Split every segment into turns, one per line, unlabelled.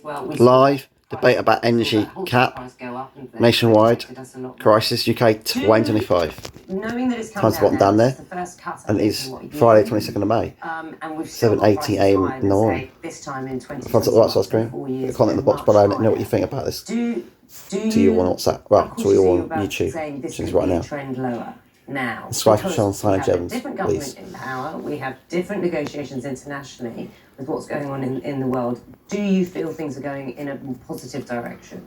Live debate about energy cap nationwide crisis UK 2025. Time's bottom down there, and it is Friday 22nd of May, 7:80 AM in the morning. If I the right side screen, the comment in the box below, let me know what you think about this. To you on WhatsApp, well, to you on YouTube, which is right now. Skype for Sean Silent Evans,
different
please.
government in power. We have different negotiations internationally with what's going on in the world. Do you feel things are going in a more positive direction?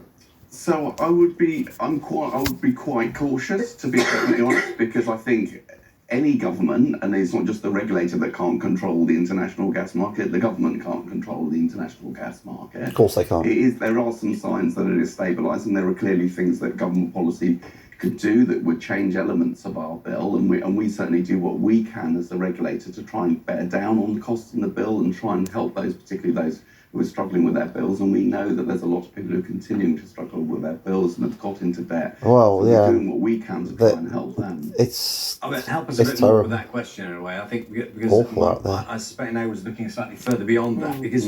So I would be quite cautious, to be perfectly honest, because I think any government, and it's not just the regulator that can't control the international gas market, the government can't control the international gas market.
Of course they can't.
There are some signs that it is stabilising. There are clearly things that government policy could do that would change elements of our bill, and we certainly do what we can as the regulator to try and bear down on the costs in the bill and try and help those, particularly those who are struggling with their bills. And we know that there's a lot of people who are continuing to struggle with their bills and have got into debt.
Well,
so
yeah,
we're doing what we can to try and help them.
Help us a bit more with that question in a way. I think because I suspect I was looking slightly further beyond that, because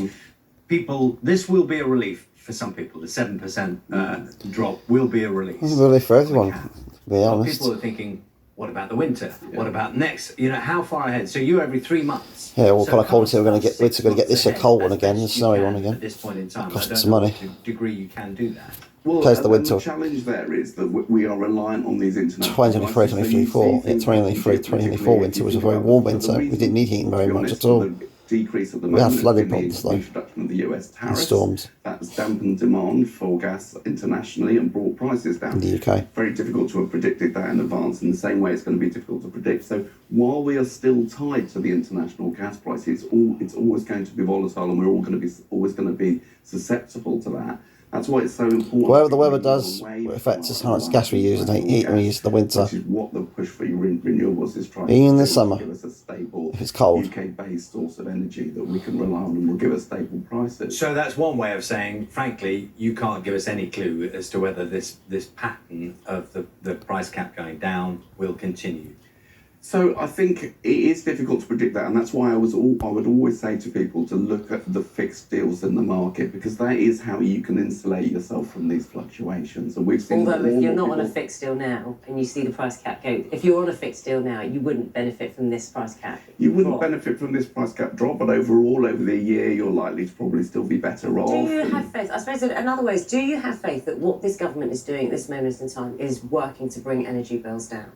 this will be a relief. For some people, the 7% drop will be a relief.
It's a relief for everyone, to be honest.
People are thinking, what about the winter? Yeah. What about next? How far ahead? So you're every 3 months.
Yeah, well, kind of cold. We're going to get this a cold one again, the snowy one again.
At this point in time,
costs some money.
To the degree you can do that.
Well, the challenge there is that we are reliant on these international
2023, 2024 winter was a very warm winter. We didn't need heating very much at all.
Decrease at the
moment.
We
have flooding problems though.
Introduction of the US tariffs.
Storms.
That's dampened demand for gas internationally and brought prices down.
In the UK.
Very difficult to have predicted that in advance. In the same way, it's going to be difficult to predict. So while we are still tied to the international gas price, it's always going to be volatile, and we're always going to be susceptible to that. That's why it's so important.
Whatever the weather does, it affects us how much gas we use and heat we use in the winter.
Which is what the push for renewables is trying
to do. In the
summer,
summer,
give us a stable,
if it's cold,
UK-based source of energy that we can rely on and will give us stable prices.
So that's one way of saying, frankly, you can't give us any clue as to whether this pattern of the price cap going down will continue.
So I think it is difficult to predict that, and that's why I would always say to people to look at the fixed deals in the market, because that is how you can insulate yourself from these fluctuations. And we've seen.
Although if you're not on a fixed deal now and you see the price cap go, if you're on a fixed deal now, you wouldn't benefit from this price cap.
You wouldn't benefit from this price cap drop, but overall, over the year, you're likely to probably still be better off.
Do you have faith? I suppose in other ways, do you have faith that what this government is doing at this moment in time is working to bring energy bills down?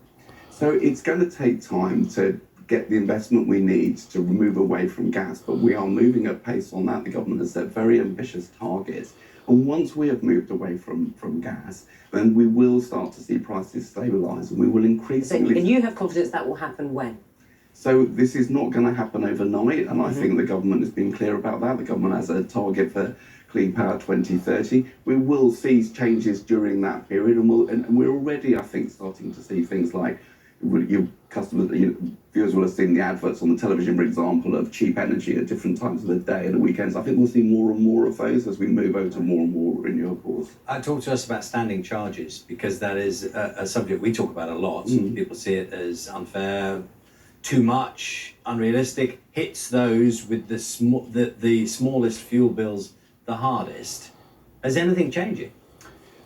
So it's going to take time to get the investment we need to move away from gas, but we are moving at pace on that. The government has set very ambitious targets. And once we have moved away from gas, then we will start to see prices stabilise, and we will increasingly...
And you have confidence that will happen when?
So this is not going to happen overnight, and I think the government has been clear about that. The government has a target for Clean Power 2030. We will see changes during that period, and we're already, I think, starting to see things like your viewers will have seen the adverts on the television, for example, of cheap energy at different times of the day and the weekends. I think we'll see more and more of those as we move over to more and more renewables.
Talk to us about standing charges, because that is a subject we talk about a lot. People see it as unfair, too much, unrealistic, hits those with the smallest fuel bills the hardest. Is anything changing?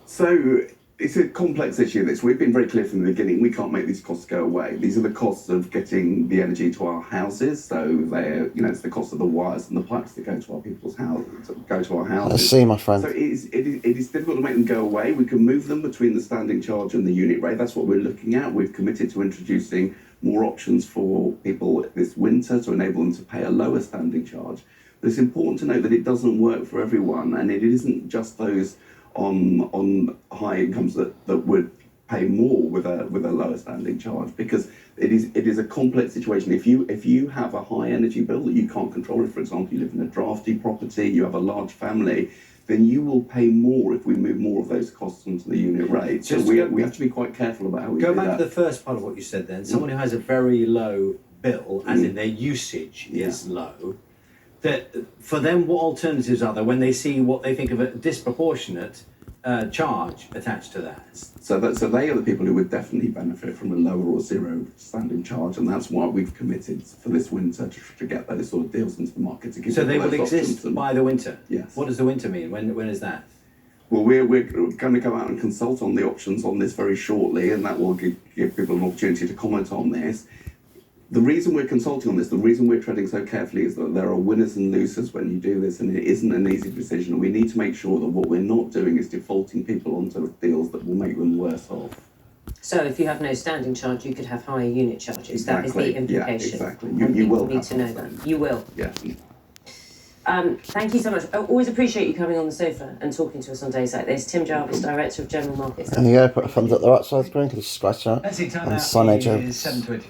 So it's a complex issue, this. We've been very clear from the beginning, we can't make these costs go away. These are the costs of getting the energy to our houses. So they're, it's the cost of the wires and the pipes that go to our people's houses,
I see, my friend.
So it is difficult to make them go away. We can move them between the standing charge and the unit rate. That's what we're looking at. We've committed to introducing more options for people this winter to enable them to pay a lower standing charge. But it's important to note that it doesn't work for everyone, and it isn't just those on high incomes that would pay more with a lower standing charge, because it is a complex situation. If you have a high energy bill that you can't control, if for example you live in a drafty property, you have a large family, then you will pay more if we move more of those costs onto the unit rate. So we have to be quite careful about how we do that.
Go back to the first part of what you said then. Someone who has a very low bill, as in their usage is low, that for them, what alternatives are there when they see what they think of a disproportionate charge attached to that.
So they are the people who would definitely benefit from a lower or zero standing charge, and that's why we've committed for this winter to get those sort of deals into the market to give.
So they
people
will
those
exist
options. And,
by the winter.
Yes.
What does the winter mean? When is that?
well, we're going to go out and consult on the options on this very shortly, and that will give people an opportunity to comment on this. The reason we're consulting on this, the reason we're treading so carefully, is that there are winners and losers when you do this, and it isn't an easy decision. And we need to make sure that what we're not doing is defaulting people onto deals that will make them worse off.
So if you have no standing charge, you could have higher unit charges.
Exactly.
That is the implication.
Yeah, exactly.
And
You
people
will
need
have
to know
that.
that. You will.
Yeah.
Thank you so much. I always appreciate you coming on the sofa and talking to us on days like this. Tim Jarvis, Director of General Markets.
There you go, put a thumbs up the right side of the screen, click subscribe channel,
That's it, time
and
out
sign
is
over.
7:24.